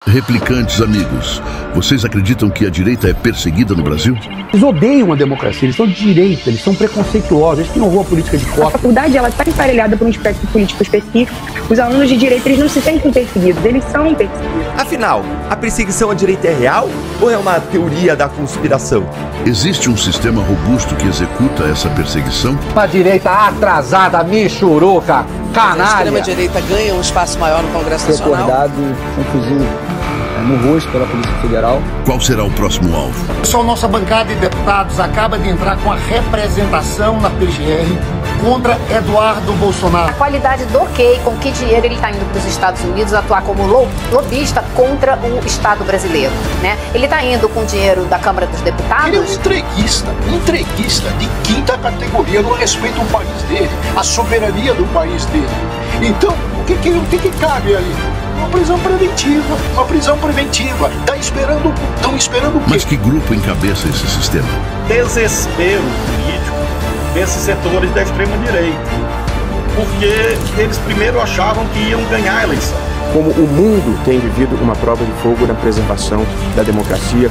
Replicantes amigos, vocês acreditam que a direita é perseguida no Brasil? Eles odeiam a democracia, eles são de direita, eles são preconceituosos, eles têm horror à política de cota. A faculdade está emparelhada por um espectro político específico. Os alunos de direita eles não se sentem perseguidos, eles são perseguidos. Afinal, a perseguição à direita é real ou é uma teoria da conspiração? Existe um sistema robusto que executa essa perseguição? Uma direita atrasada, michuruca, canalha. A extrema-direita ganha um espaço maior no Congresso Nacional. Acordado com um fuzil no rosto pela Polícia Federal. Qual será o próximo alvo? Pessoal, nossa bancada de deputados acaba de entrar com a representação na PGR contra Eduardo Bolsonaro. A qualidade do ok, com que dinheiro ele está indo para os Estados Unidos atuar como lobista contra o Estado brasileiro, né? Ele está indo com dinheiro da Câmara dos Deputados. Ele é um entreguista de quinta categoria, não respeita o país dele, a soberania do país dele. Então, o que cabe ali? Uma prisão preventiva. Estão esperando o quê? Mas que grupo encabeça esse sistema? Desespero político desses setores da extrema-direita. Porque eles primeiro achavam que iam ganhar a eleição. Como o mundo tem vivido uma prova de fogo na preservação da democracia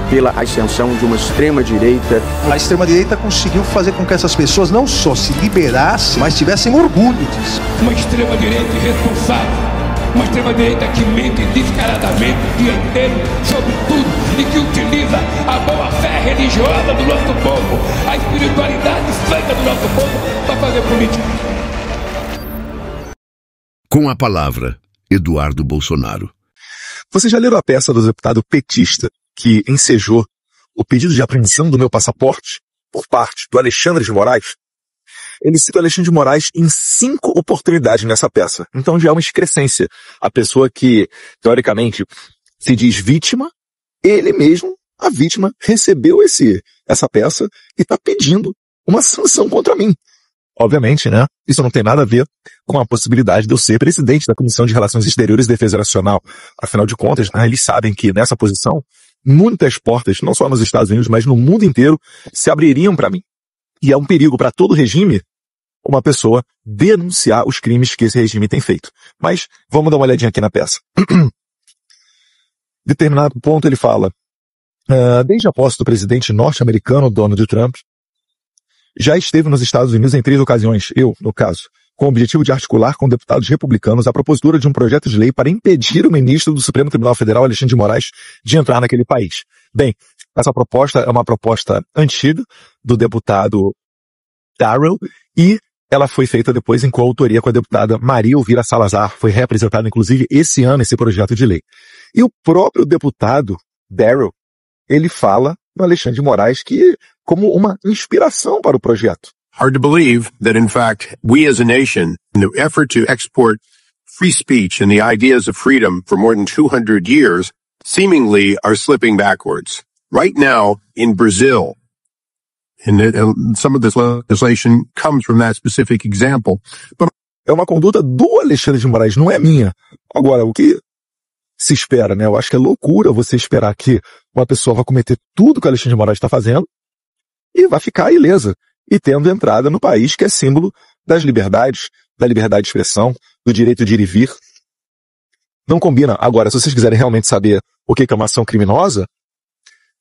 pela ascensão de uma extrema-direita. A extrema-direita conseguiu fazer com que essas pessoas não só se liberassem, mas tivessem orgulho disso. Uma extrema-direita irresponsável. Uma extrema-direita que mente descaradamente o dia inteiro sobre tudo e que utiliza a boa-fé religiosa do nosso povo, a espiritualidade santa do nosso povo para fazer política. Com a palavra, Eduardo Bolsonaro. Vocês já leram a peça do deputado petista que ensejou o pedido de apreensão do meu passaporte por parte do Alexandre de Moraes? Ele cita o Alexandre de Moraes em 5 oportunidades nessa peça. Então já é uma excrescência. A pessoa que, teoricamente, se diz vítima, ele mesmo, a vítima, recebeu essa peça e está pedindo uma sanção contra mim. Obviamente, né? Isso não tem nada a ver com a possibilidade de eu ser presidente da Comissão de Relações Exteriores e Defesa Nacional. Afinal de contas, né, eles sabem que nessa posição, muitas portas, não só nos Estados Unidos, mas no mundo inteiro, se abririam para mim. E é um perigo para todo regime uma pessoa denunciar os crimes que esse regime tem feito. Mas vamos dar uma olhadinha aqui na peça. Determinado ponto ele fala, desde a posse do presidente norte-americano Donald Trump, já esteve nos Estados Unidos em 3 ocasiões, eu, no caso, com o objetivo de articular com deputados republicanos a propositura de um projeto de lei para impedir o ministro do Supremo Tribunal Federal, Alexandre de Moraes, de entrar naquele país. Bem, essa proposta é uma proposta antiga do deputado Darrell e ela foi feita depois em coautoria com a deputada Maria Elvira Salazar. Foi representado, inclusive, esse ano, esse projeto de lei. E o próprio deputado Darrell, ele fala no Alexandre de Moraes que como uma inspiração para o projeto. Hard to believe that, in fact, we as a nation, in the effort to export free speech and the ideas of freedom for more than 200 years, seemingly are slipping backwards. Right now, in Brazil, and some of this legislation comes from that specific example. But é uma conduta do Alexandre de Moraes, não é minha. Agora, o que se espera, né? Eu acho que é loucura você esperar que uma pessoa vai cometer tudo que o Alexandre de Moraes está fazendo e vai ficar ilesa. E tendo entrada no país que é símbolo das liberdades, da liberdade de expressão, do direito de ir e vir. Não combina. Agora, se vocês quiserem realmente saber o que é uma ação criminosa,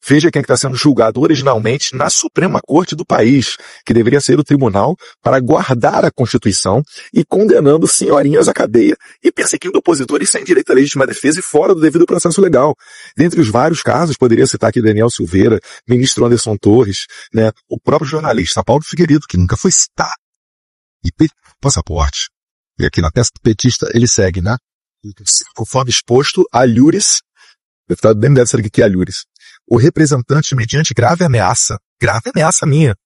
veja quem está sendo julgado originalmente na Suprema Corte do país, que deveria ser o tribunal para guardar a Constituição e condenando senhorinhas à cadeia e perseguindo opositores sem direito à legítima defesa e fora do devido processo legal. Dentre os vários casos, poderia citar aqui Daniel Silveira, ministro Anderson Torres, né, o próprio jornalista Paulo Figueiredo, que nunca foi citado. E passaporte. E aqui na peça petista ele segue, né? Conforme exposto, Alhures, o deputado nem deve saber o que é Alhures. O representante, mediante grave ameaça minha,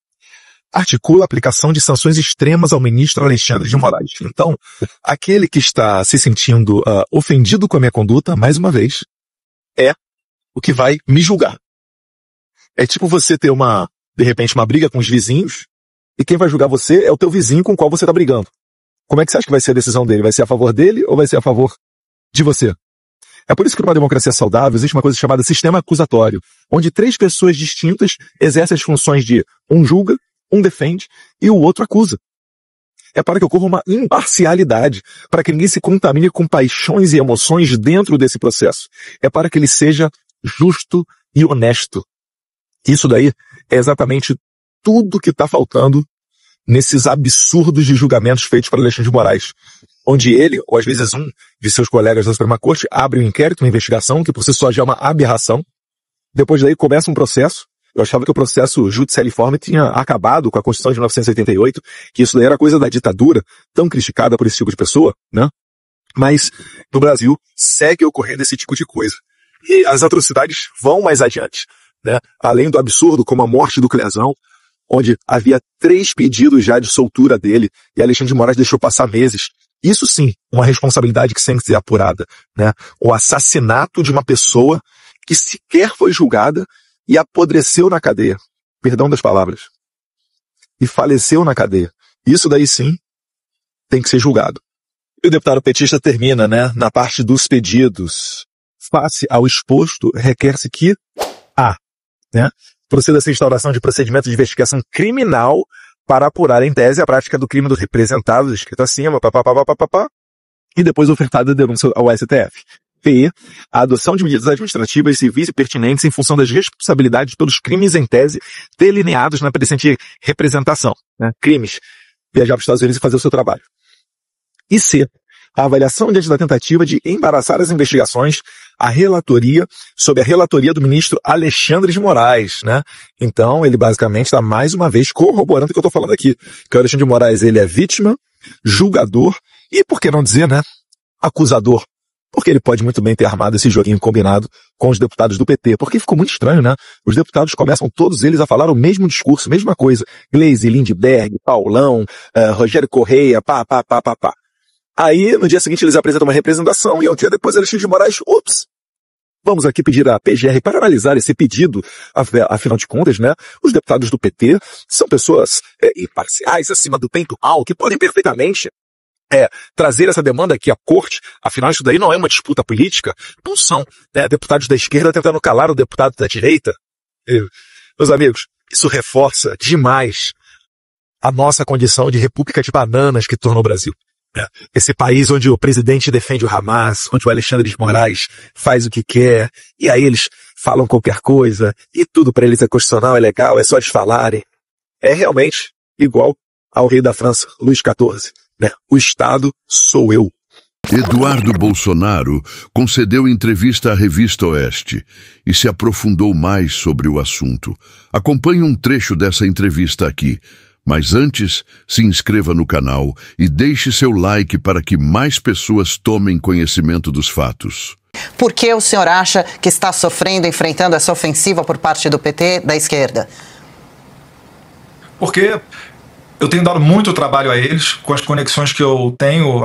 articula a aplicação de sanções extremas ao ministro Alexandre de Moraes. Então, aquele que está se sentindo ofendido com a minha conduta, mais uma vez, é o que vai me julgar. É tipo você ter de repente, uma briga com os vizinhos, e quem vai julgar você é o teu vizinho com o qual você está brigando. Como é que você acha que vai ser a decisão dele? Vai ser a favor dele ou vai ser a favor de você? É por isso que numa democracia saudável existe uma coisa chamada sistema acusatório, onde 3 pessoas distintas exercem as funções de um julga, um defende e o outro acusa. é para que ocorra uma imparcialidade, para que ninguém se contamine com paixões e emoções dentro desse processo. É para que ele seja justo e honesto. Isso daí é exatamente tudo que está faltando nesses absurdos de julgamentos feitos para Alexandre de Moraes, onde ele, ou às vezes um de seus colegas da Suprema Corte, abre um inquérito, uma investigação, que por si só já é uma aberração. Depois daí começa um processo. Eu achava que o processo judicialiforme tinha acabado com a Constituição de 1988, que isso daí era coisa da ditadura, tão criticada por esse tipo de pessoa, né? Mas no Brasil segue ocorrendo esse tipo de coisa. E as atrocidades vão mais adiante, né? Além do absurdo, como a morte do Clezão, onde havia 3 pedidos já de soltura dele, e Alexandre de Moraes deixou passar meses. Isso sim, uma responsabilidade que tem que ser apurada, né? O assassinato de uma pessoa que sequer foi julgada e apodreceu na cadeia. Perdão das palavras. E faleceu na cadeia. Isso daí sim tem que ser julgado. E o deputado petista termina, né? Na parte dos pedidos. Face ao exposto, requer-se que né? Proceda-se a instauração de procedimento de investigação criminal para apurar em tese a prática do crime dos representados, escrito acima, e depois ofertada a denúncia ao STF. P. A adoção de medidas administrativas, civis e pertinentes em função das responsabilidades pelos crimes em tese delineados na presente representação. Né? Crimes. Viajar para os Estados Unidos e fazer o seu trabalho. E C. A avaliação diante da tentativa de embaraçar as investigações, sob a relatoria do ministro Alexandre de Moraes, né? Então, ele basicamente está mais uma vez corroborando o que eu estou falando aqui. Que o Alexandre de Moraes, ele é vítima, julgador e, por que não dizer, né? Acusador. Porque ele pode muito bem ter armado esse joguinho combinado com os deputados do PT. Porque ficou muito estranho, né? Os deputados começam todos eles a falar o mesmo discurso, mesma coisa. Gleisi, Lindbergh, Paulão, Rogério Correia, pá. Aí, no dia seguinte, eles apresentam uma representação e, um dia depois, Alexandre de Moraes, vamos aqui pedir à PGR para analisar esse pedido. Afinal de contas, né, os deputados do PT são pessoas imparciais, acima do bem e do mal, que podem perfeitamente trazer essa demanda aqui à corte. Afinal, isso daí não é uma disputa política. Não são deputados da esquerda tentando calar o deputado da direita. Meus amigos, isso reforça demais a nossa condição de república de bananas que torna o Brasil. Esse país onde o presidente defende o Hamas, onde o Alexandre de Moraes faz o que quer, e aí eles falam qualquer coisa, e tudo para eles é constitucional, é legal, é só eles falarem. É realmente igual ao rei da França, Luís XIV. Né? O Estado sou eu. Eduardo Bolsonaro concedeu entrevista à Revista Oeste e se aprofundou mais sobre o assunto. Acompanhe um trecho dessa entrevista aqui. Mas antes, se inscreva no canal e deixe seu like para que mais pessoas tomem conhecimento dos fatos. Por que o senhor acha que está enfrentando essa ofensiva por parte do PT, da esquerda? Porque eu tenho dado muito trabalho a eles, com as conexões que eu tenho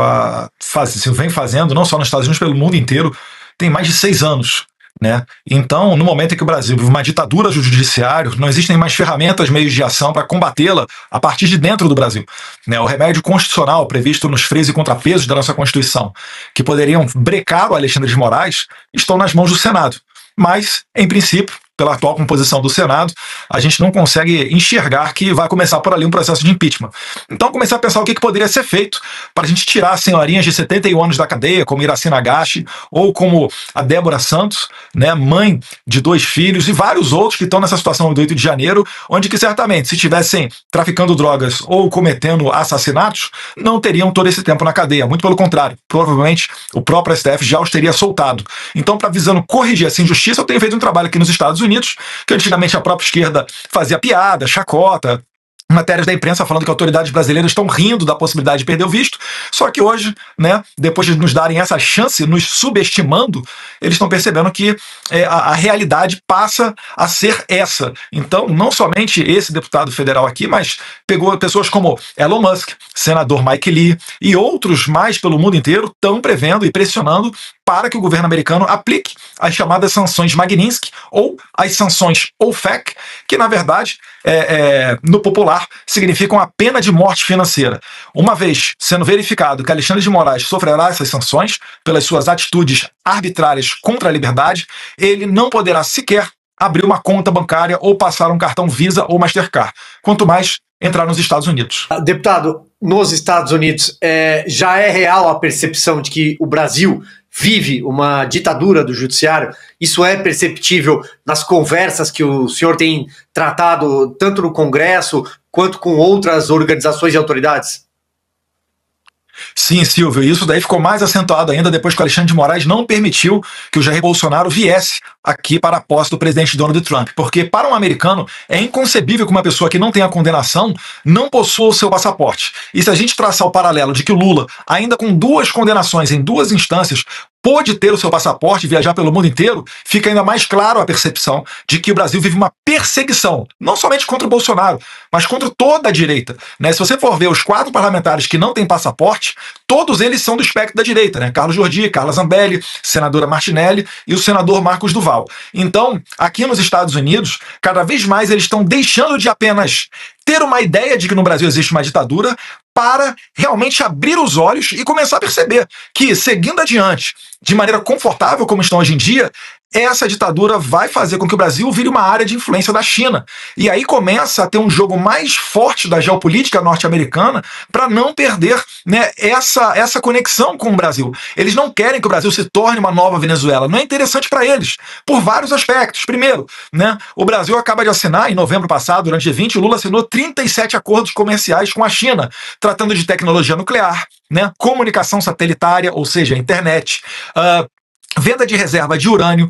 eu venho fazendo, não só nos Estados Unidos, pelo mundo inteiro, tem mais de 6 anos. Né? Então, no momento em que o Brasil vive uma ditadura do judiciário, não existem mais ferramentas, meios de ação para combatê-la a partir de dentro do Brasil. Né? O remédio constitucional previsto nos freios e contrapesos da nossa Constituição, que poderiam brecar o Alexandre de Moraes, estão nas mãos do Senado. Mas, em princípio, pela atual composição do Senado, a gente não consegue enxergar que vai começar por ali um processo de impeachment. Então, comecei a pensar o que poderia ser feito para a gente tirar senhorinhas de 71 anos da cadeia, como Iracema Nagashi, ou como a Débora Santos, né, mãe de 2 filhos, e vários outros que estão nessa situação do 8 de janeiro, onde que certamente, se estivessem traficando drogas ou cometendo assassinatos, não teriam todo esse tempo na cadeia. Muito pelo contrário, provavelmente o próprio STF já os teria soltado. Então, para visando corrigir essa injustiça, eu tenho feito um trabalho aqui nos Estados Unidos, que antigamente a própria esquerda fazia piada, chacota, matérias da imprensa falando que autoridades brasileiras estão rindo da possibilidade de perder o visto, só que hoje, né, depois de nos darem essa chance, nos subestimando, eles estão percebendo que a realidade passa a ser essa. Então, não somente esse deputado federal aqui, mas pegou pessoas como Elon Musk, senador Mike Lee e outros mais pelo mundo inteiro estão prevendo e pressionando para que o governo americano aplique as chamadas sanções Magnitsky ou as sanções OFAC, que na verdade, no popular, significam a pena de morte financeira. Uma vez sendo verificado que Alexandre de Moraes sofrerá essas sanções pelas suas atitudes arbitrárias contra a liberdade, ele não poderá sequer abrir uma conta bancária ou passar um cartão Visa ou Mastercard. Quanto mais entrar nos Estados Unidos. Deputado, nos Estados Unidos já é real a percepção de que o Brasil vive uma ditadura do judiciário? Isso é perceptível nas conversas que o senhor tem tratado tanto no Congresso quanto com outras organizações e autoridades? Sim, Silvio, e isso daí ficou mais acentuado ainda depois que o Alexandre de Moraes não permitiu que o Jair Bolsonaro viesse aqui para a posse do presidente Donald Trump, porque para um americano é inconcebível que uma pessoa que não tenha condenação não possua o seu passaporte. E se a gente traçar o paralelo de que o Lula, ainda com 2 condenações em 2 instâncias, pôde ter o seu passaporte e viajar pelo mundo inteiro, fica ainda mais claro a percepção de que o Brasil vive uma perseguição, não somente contra o Bolsonaro, mas contra toda a direita, né? Se você for ver os 4 parlamentares que não têm passaporte, todos eles são do espectro da direita, né? Carlos Jordi, Carla Zambelli, senadora Martinelli e o senador Marcos Duval. Então, aqui nos Estados Unidos, cada vez mais eles estão deixando de apenas ter uma ideia de que no Brasil existe uma ditadura para realmente abrir os olhos e começar a perceber que, seguindo adiante, de maneira confortável como estão hoje em dia, essa ditadura vai fazer com que o Brasil vire uma área de influência da China. E aí começa a ter um jogo mais forte da geopolítica norte-americana para não perder, né, essa conexão com o Brasil. Eles não querem que o Brasil se torne uma nova Venezuela. Não é interessante para eles, por vários aspectos. Primeiro, né, o Brasil acaba de assinar, em novembro passado, durante o G20, o Lula assinou 37 acordos comerciais com a China, tratando de tecnologia nuclear, né, comunicação satelitária, ou seja, internet, venda de reserva de urânio,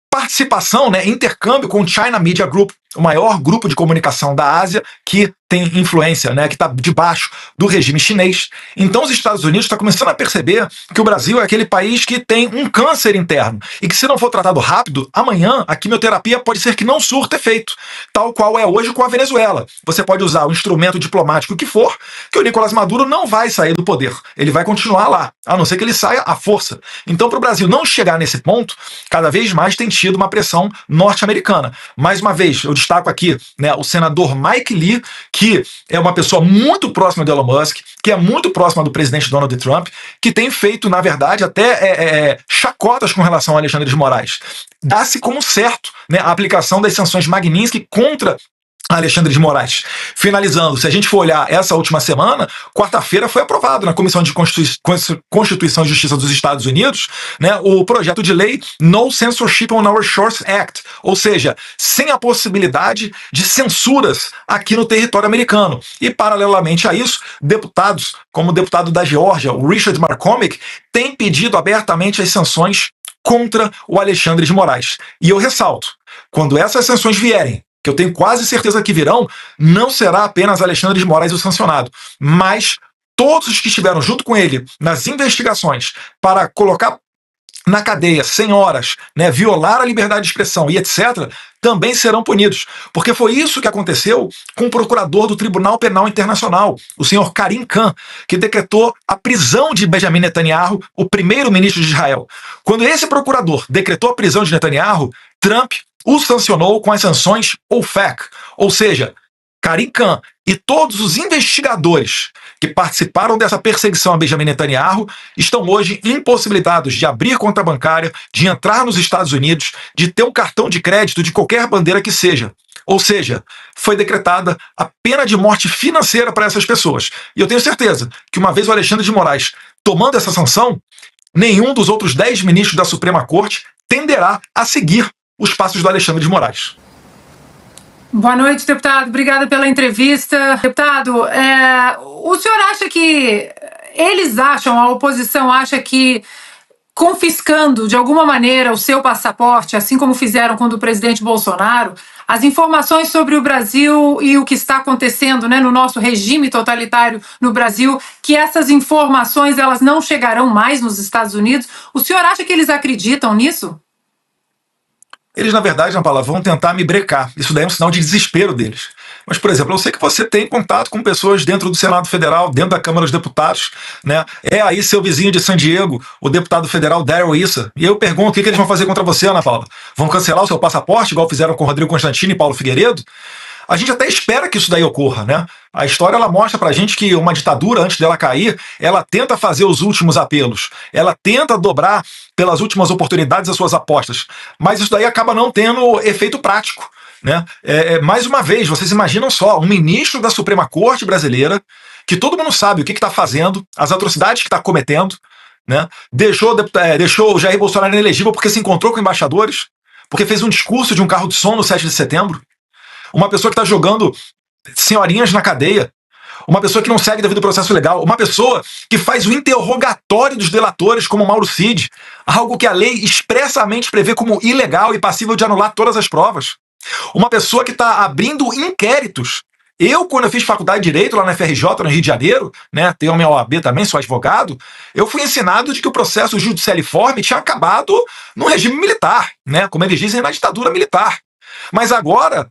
participação, né, intercâmbio com o China Media Group, o maior grupo de comunicação da Ásia que tem influência, né, que está debaixo do regime chinês. Então os Estados Unidos estão começando a perceber que o Brasil é aquele país que tem um câncer interno e que, se não for tratado rápido, amanhã a quimioterapia pode ser que não surta efeito, tal qual é hoje com a Venezuela. Você pode usar o instrumento diplomático que for, que o Nicolás Maduro não vai sair do poder. Ele vai continuar lá, a não ser que ele saia à força. Então, para o Brasil não chegar nesse ponto, cada vez mais tem tido uma pressão norte-americana. Mais uma vez, eu destaco aqui, né, o senador Mike Lee, que é uma pessoa muito próxima do Elon Musk, que é muito próxima do presidente Donald Trump, que tem feito, na verdade, até chacotas com relação a Alexandre de Moraes. Dá-se como certo, né, a aplicação das sanções Magnitsky contra Alexandre de Moraes. Finalizando, se a gente for olhar essa última semana, quarta-feira foi aprovado na Comissão de Constituição e Justiça dos Estados Unidos, né, o projeto de lei No Censorship on Our Shores Act, ou seja, sem a possibilidade de censuras aqui no território americano. E, paralelamente a isso, deputados, como o deputado da Geórgia, o Richard McCormick, têm pedido abertamente as sanções contra o Alexandre de Moraes. E eu ressalto, quando essas sanções vierem, que eu tenho quase certeza que virão, não será apenas Alexandre de Moraes o sancionado, mas todos os que estiveram junto com ele nas investigações para colocar na cadeia 100 horas, né, violar a liberdade de expressão e etc., também serão punidos. Porque foi isso que aconteceu com o procurador do Tribunal Penal Internacional, o senhor Karim Khan, que decretou a prisão de Benjamin Netanyahu, o primeiro-ministro de Israel. Quando esse procurador decretou a prisão de Netanyahu, Trump o sancionou com as sanções OFAC, ou seja, Karim Khan e todos os investigadores que participaram dessa perseguição a Benjamin Netanyahu estão hoje impossibilitados de abrir conta bancária, de entrar nos Estados Unidos, de ter um cartão de crédito de qualquer bandeira que seja. Ou seja, foi decretada a pena de morte financeira para essas pessoas. E eu tenho certeza que, uma vez o Alexandre de Moraes tomando essa sanção, nenhum dos outros 10 ministros da Suprema Corte tenderá a seguir os passos do Alexandre de Moraes. Boa noite, deputado. Obrigada pela entrevista. Deputado, o senhor acha que eles acham, a oposição acha que confiscando de alguma maneira o seu passaporte, assim como fizeram com o do presidente Bolsonaro, as informações sobre o Brasil e o que está acontecendo, né, no nosso regime totalitário no Brasil, que essas informações elas não chegarão mais nos Estados Unidos? O senhor acha que eles acreditam nisso? Eles, na verdade, Ana Paula, vão tentar me brecar. Isso daí é um sinal de desespero deles. Mas, por exemplo, eu sei que você tem contato com pessoas dentro do Senado Federal, dentro da Câmara dos Deputados, né? É aí seu vizinho de San Diego, o deputado federal Darrell Issa. E eu pergunto, o que eles vão fazer contra você, Ana Paula? Vão cancelar o seu passaporte, igual fizeram com Rodrigo Constantino e Paulo Figueiredo? A gente até espera que isso daí ocorra, né? A história ela mostra pra gente que uma ditadura, antes dela cair, ela tenta fazer os últimos apelos, ela tenta dobrar pelas últimas oportunidades as suas apostas, mas isso daí acaba não tendo efeito prático, né? Mais uma vez, vocês imaginam só, um ministro da Suprema Corte brasileira, que todo mundo sabe o que está fazendo, as atrocidades que está cometendo, né? Deixou o Jair Bolsonaro inelegível porque se encontrou com embaixadores, porque fez um discurso de um carro de som no 7 de setembro. Uma pessoa que está jogando senhorinhas na cadeia. Uma pessoa que não segue devido ao processo legal. Uma pessoa que faz o interrogatório dos delatores, como Mauro Cid. Algo que a lei expressamente prevê como ilegal e passível de anular todas as provas. Uma pessoa que está abrindo inquéritos. Quando eu fiz faculdade de Direito lá na FRJ, no Rio de Janeiro, né, tenho a minha OAB também, sou advogado, eu fui ensinado de que o processo judicialiforme tinha acabado no regime militar, né, como eles dizem, na ditadura militar. Mas agora,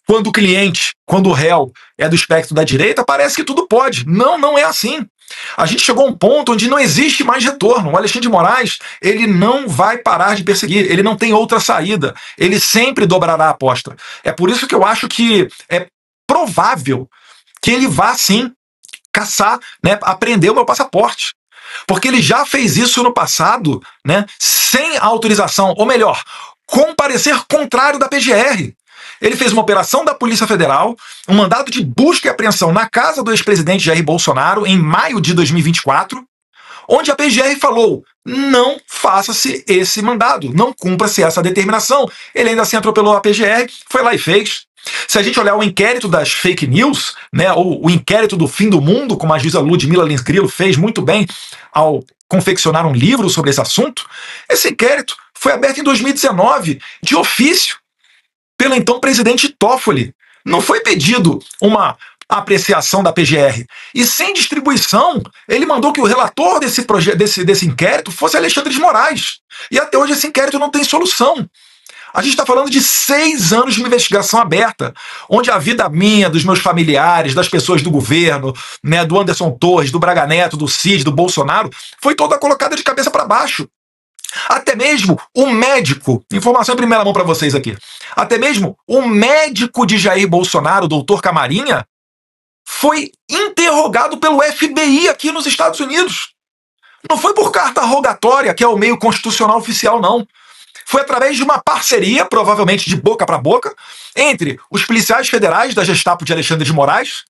quando o cliente, quando o réu é do espectro da direita, parece que tudo pode. Não, não é assim. A gente chegou a um ponto onde não existe mais retorno. O Alexandre de Moraes, ele não vai parar de perseguir, ele não tem outra saída. Ele sempre dobrará a aposta. É por isso que eu acho que é provável que ele vá, sim, caçar, né, apreender o meu passaporte. Porque ele já fez isso no passado, né, sem autorização, ou melhor, com parecer contrário da PGR. Ele fez uma operação da Polícia Federal, um mandado de busca e apreensão na casa do ex-presidente Jair Bolsonaro em maio de 2024, onde a PGR falou, não faça-se esse mandado, não cumpra-se essa determinação. Ele ainda assim atropelou a PGR, foi lá e fez. Se a gente olhar o inquérito das fake news, né, ou o inquérito do fim do mundo, como a juíza Ludmila Linskrillo fez muito bem ao confeccionar um livro sobre esse assunto, esse inquérito foi aberto em 2019, de ofício, pelo então presidente Toffoli. Não foi pedido uma apreciação da PGR. E sem distribuição, ele mandou que o relator desse inquérito fosse Alexandre de Moraes. E até hoje esse inquérito não tem solução. A gente está falando de 6 anos de uma investigação aberta, onde a vida minha, dos meus familiares, das pessoas do governo, né, do Anderson Torres, do Braga Neto, do Cid, do Bolsonaro, foi toda colocada de cabeça para baixo. Até mesmo o médico, informação em primeira mão para vocês aqui, até mesmo o médico de Jair Bolsonaro, o doutor Camarinha, foi interrogado pelo FBI aqui nos Estados Unidos. Não foi por carta rogatória, que é o meio constitucional oficial, não. Foi através de uma parceria, provavelmente de boca para boca, entre os policiais federais da Gestapo de Alexandre de Moraes,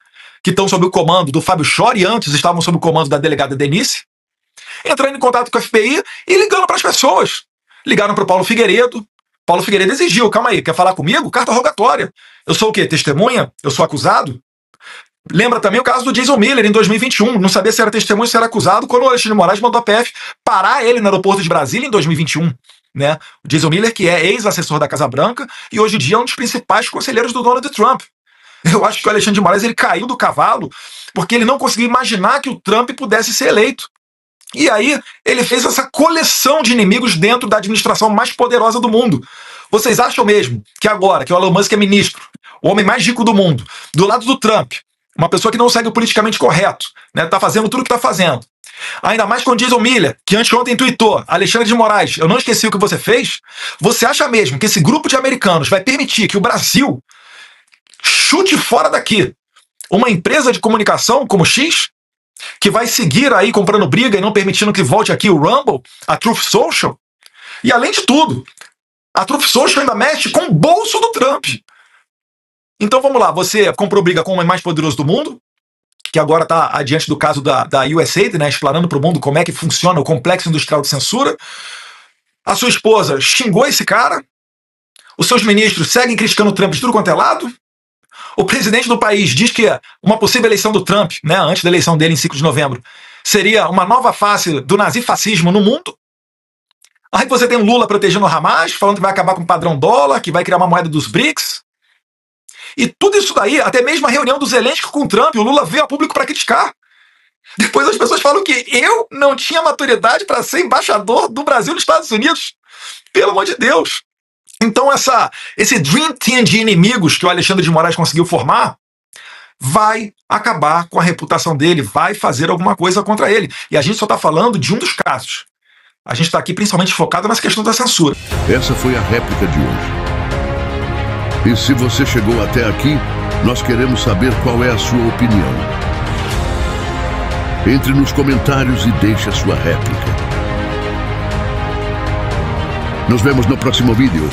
que estão sob o comando do Fábio Chor e antes estavam sob o comando da delegada Denise, entrando em contato com a FBI e ligando para as pessoas. Ligaram para o Paulo Figueiredo. Paulo Figueiredo exigiu, calma aí, quer falar comigo? Carta rogatória. Eu sou o quê? Testemunha? Eu sou acusado? Lembra também o caso do Jason Miller em 2021. Não sabia se era testemunha ou se era acusado quando o Alexandre de Moraes mandou a PF parar ele no aeroporto de Brasília em 2021. Né? O Jason Miller, que é ex-assessor da Casa Branca e hoje em dia é um dos principais conselheiros do Donald Trump. Eu acho que o Alexandre de Moraes ele caiu do cavalo porque ele não conseguiu imaginar que o Trump pudesse ser eleito. E aí ele fez essa coleção de inimigos dentro da administração mais poderosa do mundo. Vocês acham mesmo que agora que o Elon Musk é ministro, o homem mais rico do mundo, do lado do Trump, uma pessoa que não segue o politicamente correto, né, tá fazendo tudo o que tá fazendo, ainda mais com o Jason Miller, que anteontem tweetou, Alexandre de Moraes, eu não esqueci o que você fez, você acha mesmo que esse grupo de americanos vai permitir que o Brasil chute fora daqui uma empresa de comunicação como X, que vai seguir aí comprando briga e não permitindo que volte aqui o Rumble, a Truth Social? E além de tudo, a Truth Social ainda mexe com o bolso do Trump. Então vamos lá, você comprou briga com o homem mais poderoso do mundo, que agora está adiante do caso da USAID, né, explanando para o mundo como é que funciona o complexo industrial de censura. A sua esposa xingou esse cara, os seus ministros seguem criticando o Trump de tudo quanto é lado, o presidente do país diz que uma possível eleição do Trump, né, antes da eleição dele em 5 de novembro, seria uma nova face do nazifascismo no mundo. Aí você tem o Lula protegendo o Hamas, falando que vai acabar com o padrão dólar, que vai criar uma moeda dos BRICS. E tudo isso daí, até mesmo a reunião do Zelensky com o Trump, o Lula veio a público para criticar. Depois as pessoas falam que eu não tinha maturidade para ser embaixador do Brasil nos Estados Unidos. Pelo amor de Deus. Então esse Dream Team de inimigos que o Alexandre de Moraes conseguiu formar vai acabar com a reputação dele, vai fazer alguma coisa contra ele. E a gente só está falando de um dos casos. A gente está aqui principalmente focado nessa questão da censura. Essa foi a réplica de hoje. E se você chegou até aqui, Nós queremos saber qual é a sua opinião. Entre nos comentários e deixe a sua réplica. Nos vemos no próximo vídeo.